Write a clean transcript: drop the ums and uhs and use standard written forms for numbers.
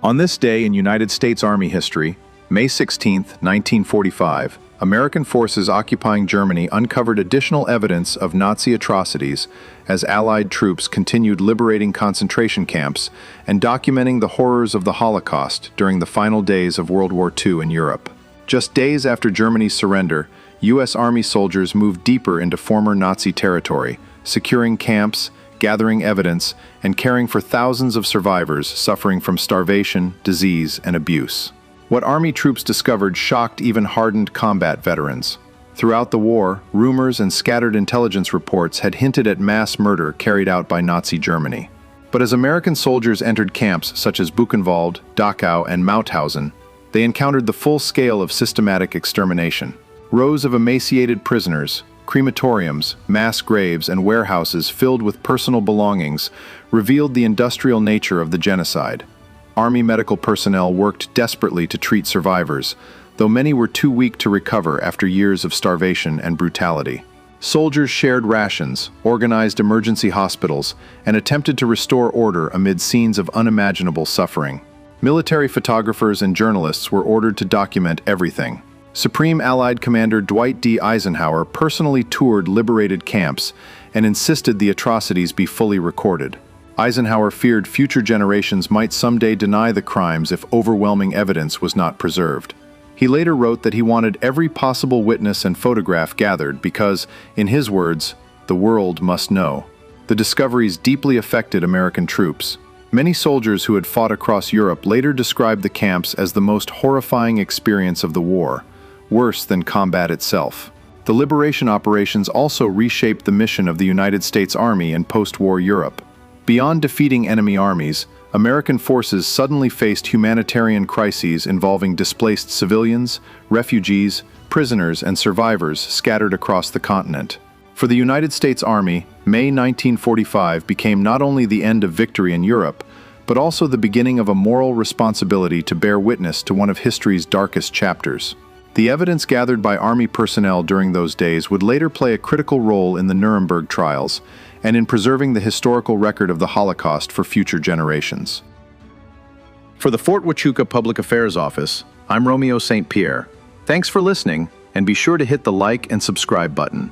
On this day in United States Army history, May 16, 1945, American forces occupying Germany uncovered additional evidence of Nazi atrocities as Allied troops continued liberating concentration camps and documenting the horrors of the Holocaust during the final days of World War II in Europe. Just days after Germany's surrender, U.S. Army soldiers moved deeper into former Nazi territory, securing camps, gathering evidence, and caring for thousands of survivors suffering from starvation, disease, and abuse. What Army troops discovered shocked even hardened combat veterans. Throughout the war, rumors and scattered intelligence reports had hinted at mass murder carried out by Nazi Germany. But as American soldiers entered camps such as Buchenwald, Dachau, and Mauthausen, they encountered the full scale of systematic extermination. Rows of emaciated prisoners, crematoriums, mass graves, and warehouses filled with personal belongings revealed the industrial nature of the genocide. Army medical personnel worked desperately to treat survivors, though many were too weak to recover after years of starvation and brutality. Soldiers shared rations, organized emergency hospitals, and attempted to restore order amid scenes of unimaginable suffering. Military photographers and journalists were ordered to document everything. Supreme Allied Commander Dwight D. Eisenhower personally toured liberated camps and insisted the atrocities be fully recorded. Eisenhower feared future generations might someday deny the crimes if overwhelming evidence was not preserved. He later wrote that he wanted every possible witness and photograph gathered because, in his words, the world must know. The discoveries deeply affected American troops. Many soldiers who had fought across Europe later described the camps as the most horrifying experience of the war, worse than combat itself. The liberation operations also reshaped the mission of the United States Army in post-war Europe. Beyond defeating enemy armies, American forces suddenly faced humanitarian crises involving displaced civilians, refugees, prisoners, and survivors scattered across the continent. For the United States Army, May 1945 became not only the end of victory in Europe, but also the beginning of a moral responsibility to bear witness to one of history's darkest chapters. The evidence gathered by Army personnel during those days would later play a critical role in the Nuremberg trials and in preserving the historical record of the Holocaust for future generations. For the Fort Huachuca Public Affairs Office, I'm Romeo St. Pierre. Thanks for listening, and be sure to hit the like and subscribe button.